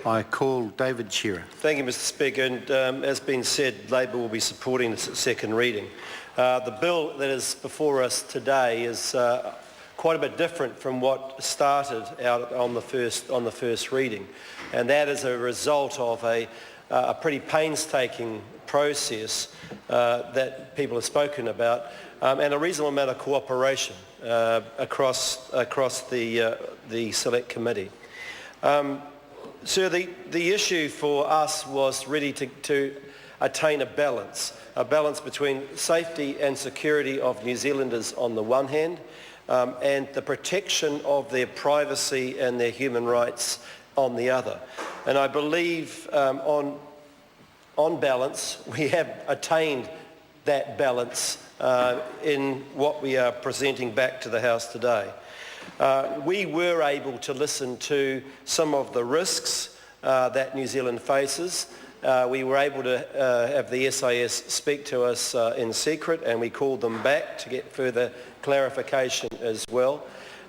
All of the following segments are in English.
I call David Shearer. Thank you, Mr Speaker. And as been said, Labor will be supporting this at second reading. The bill that is before us today is quite a bit different from what started out on the first reading, and that is a result of a pretty painstaking process that people have spoken about, and a reasonable amount of cooperation across the Select Committee. So the issue for us was really to attain a balance between safety and security of New Zealanders on the one hand, and the protection of their privacy and their human rights on the other. And I believe on balance we have attained that balance in what we are presenting back to the House today. We were able to listen to some of the risks that New Zealand faces. We were able to have the SIS speak to us in secret, and we called them back to get further clarification as well.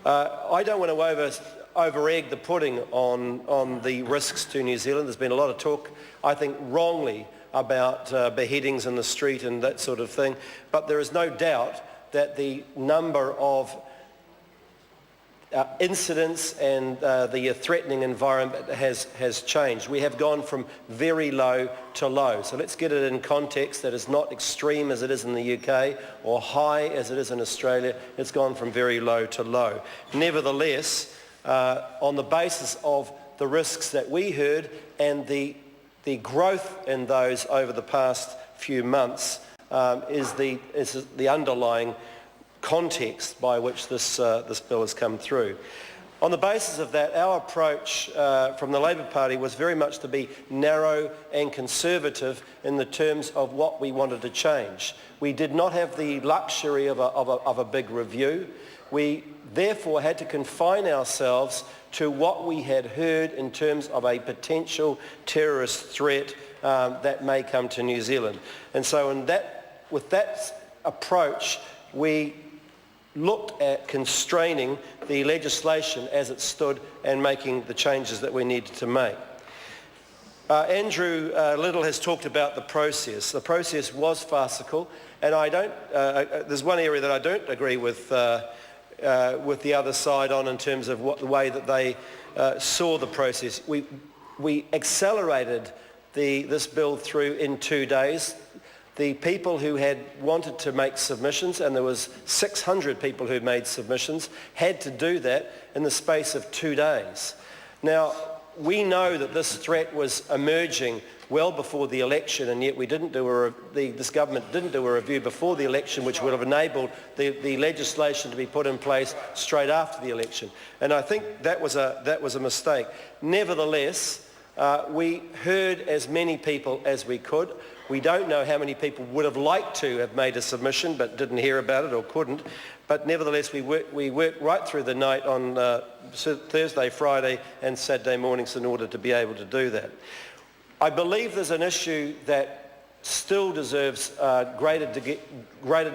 I don't want to over-egg the pudding on the risks to New Zealand. There's been a lot of talk, I think wrongly, about beheadings in the street and that sort of thing, but there is no doubt that the number of incidents and the threatening environment has changed. We have gone from very low to low. So let's get it in context that it's not extreme as it is in the UK or high as it is in Australia. It's gone from very low to low. Nevertheless, on the basis of the risks that we heard and the growth in those over the past few months is the underlying context by which this bill has come through. On the basis of that, our approach from the Labor Party was very much to be narrow and conservative in the terms of what we wanted to change. We did not have the luxury of a big review. We therefore had to confine ourselves to what we had heard in terms of a potential terrorist threat that may come to New Zealand. And so with that approach, we looked at constraining the legislation as it stood and making the changes that we needed to make. Andrew Little has talked about the process. The process was farcical, and there's one area that I don't agree with the other side on in terms of the way that they saw the process. We accelerated this bill through in 2 days. The people who had wanted to make submissions, and there was 600 people who made submissions, had to do that in the space of 2 days. Now, we know that this threat was emerging well before the election, and yet we didn't do this government didn't do a review before the election, which would have enabled the legislation to be put in place straight after the election. And I think that was a mistake. Nevertheless, we heard as many people as we could. We don't know how many people would have liked to have made a submission but didn't hear about it or couldn't. But nevertheless, we worked right through the night on Thursday, Friday and Saturday mornings in order to be able to do that. I believe there's an issue that still deserves a greater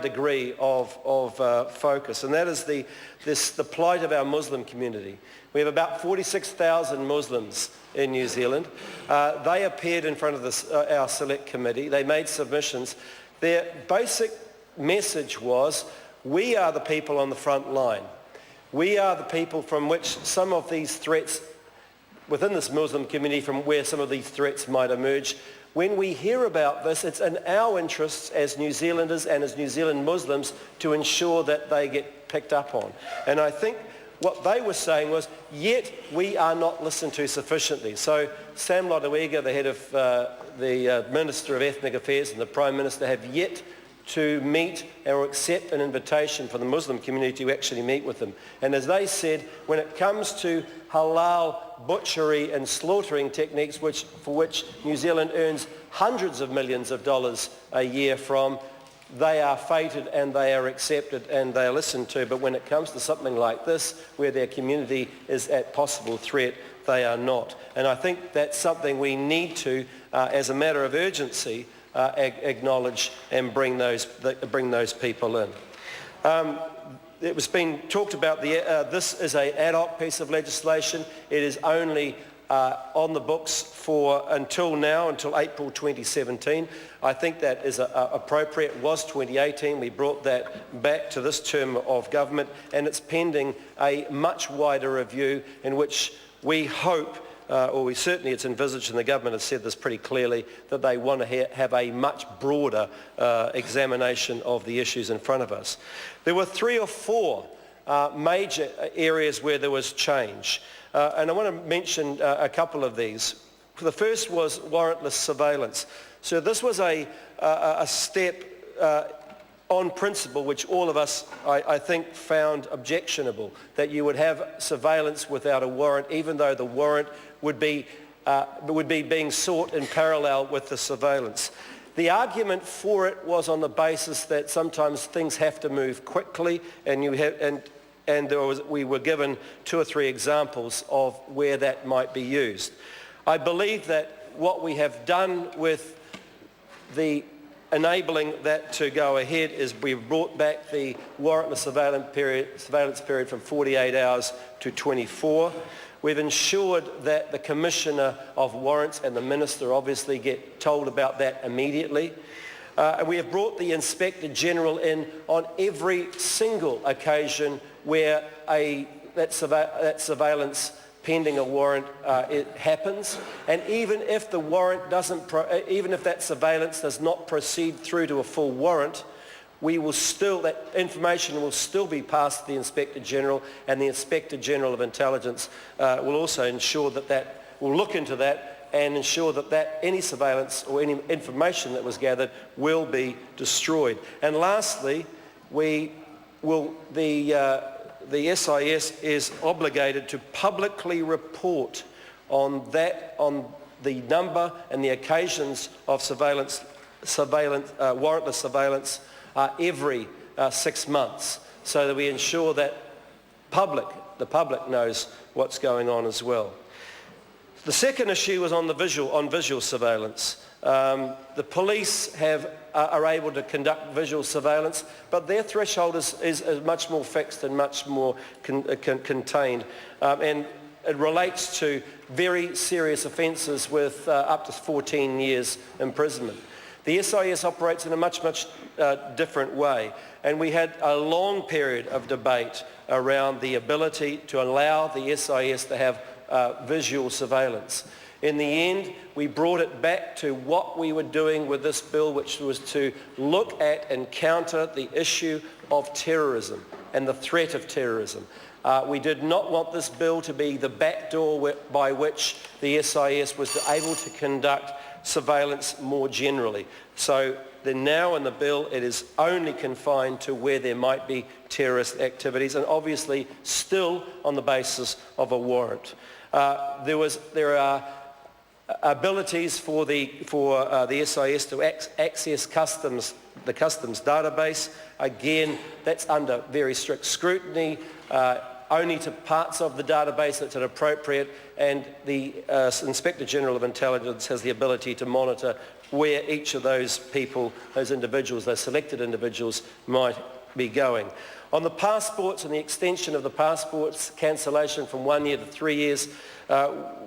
degree of focus, and that is the plight of our Muslim community. We have about 46,000 Muslims in New Zealand. They appeared in front of our Select Committee. They made submissions. Their basic message was, we are the people on the front line. We are the people from which some of these threats, within this Muslim community, from where some of these threats might emerge. When we hear about this, it's in our interests as New Zealanders and as New Zealand Muslims to ensure that they get picked up on. And I think what they were saying was, yet we are not listened to sufficiently. So Sam Lodoega, the head of the Minister of Ethnic Affairs, and the Prime Minister have yet to meet or accept an invitation for the Muslim community to actually meet with them. And as they said, when it comes to halal butchery and slaughtering techniques for which New Zealand earns hundreds of millions of dollars a year from, they are fated and they are accepted and they are listened to. But when it comes to something like this, where their community is at possible threat, they are not. And I think that's something we need to, as a matter of urgency, acknowledge and bring those people in. It was being talked about, this is an ad hoc piece of legislation. It is only on the books for until now, until April 2017. I think that is appropriate. It was 2018. We brought that back to this term of government, and it's pending a much wider review in which we hope, or certainly it's envisaged, and the government has said this pretty clearly, that they want to have a much broader examination of the issues in front of us. There were 3 or 4 major areas where there was change. And I want to mention a couple of these. The first was warrantless surveillance. So this was a step on principle which all of us, I think, found objectionable, that you would have surveillance without a warrant, even though the warrant would be being sought in parallel with the surveillance. The argument for it was on the basis that sometimes things have to move quickly, and we were given 2 or 3 examples of where that might be used. I believe that what we have done with the enabling that to go ahead is we've brought back the warrantless surveillance period from 48 hours to 24. We've ensured that the Commissioner of Warrants and the Minister obviously get told about that immediately. We have brought the Inspector General in on every single occasion where that surveillance pending a warrant it happens, and even if the warrant even if that surveillance does not proceed through to a full warrant, that information will still be passed to the Inspector General, and the Inspector General of Intelligence will also ensure that will look into that and ensure that any surveillance or any information that was gathered will be destroyed. And lastly, the SIS is obligated to publicly report on the number and the occasions of warrantless surveillance every 6 months, so that we ensure that the public knows what's going on as well. The second issue was on visual surveillance. The police are able to conduct visual surveillance, but their threshold is much more fixed and much more contained, and it relates to very serious offences with up to 14 years imprisonment. The SIS operates in a much different way, and we had a long period of debate around the ability to allow the SIS to have visual surveillance. In the end, we brought it back to what we were doing with this bill, which was to look at and counter the issue of terrorism and the threat of terrorism. We did not want this bill to be the backdoor by which the SIS was able to conduct surveillance more generally. So now in the bill, it is only confined to where there might be terrorist activities, and obviously still on the basis of a warrant. There are abilities for the SIS to access the customs database. Again, that's under very strict scrutiny, only to parts of the database that's appropriate, and the Inspector General of Intelligence has the ability to monitor where each of those people, those individuals, those selected individuals might be going. On the passports and the extension of the passports cancellation from 1 year to 3 years,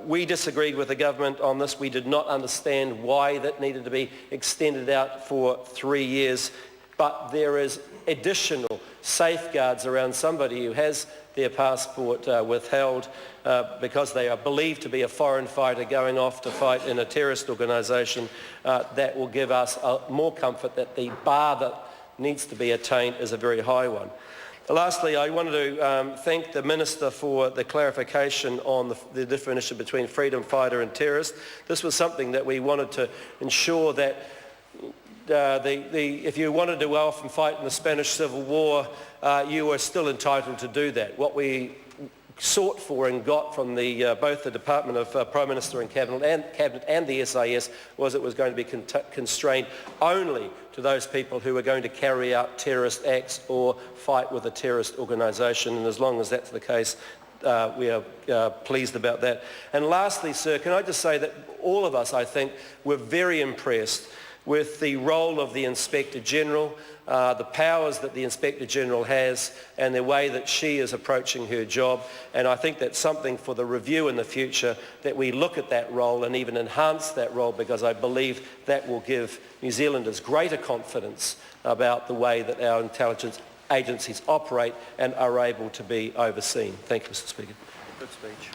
we disagreed with the government on this. We did not understand why that needed to be extended out for 3 years, but there is additional safeguards around somebody who has their passport withheld because they are believed to be a foreign fighter going off to fight in a terrorist organisation. That will give us more comfort that the bar that needs to be attained is a very high one. Lastly, I wanted to thank the Minister for the clarification on the definition between freedom fighter and terrorist. This was something that we wanted to ensure that if you wanted to go off and fight in the Spanish Civil War, you were still entitled to do that. What we sought for and got from both the Department of Prime Minister and Cabinet and the SIS was it was going to be constrained only to those people who are going to carry out terrorist acts or fight with a terrorist organisation, and as long as that's the case, we are pleased about that. And lastly, sir, can I just say that all of us, I think, were very impressed with the role of the Inspector General, the powers that the Inspector General has and the way that she is approaching her job. And I think that's something for the review in the future, that we look at that role and even enhance that role, because I believe that will give New Zealanders greater confidence about the way that our intelligence agencies operate and are able to be overseen. Thank you, Mr. Speaker. Good speech.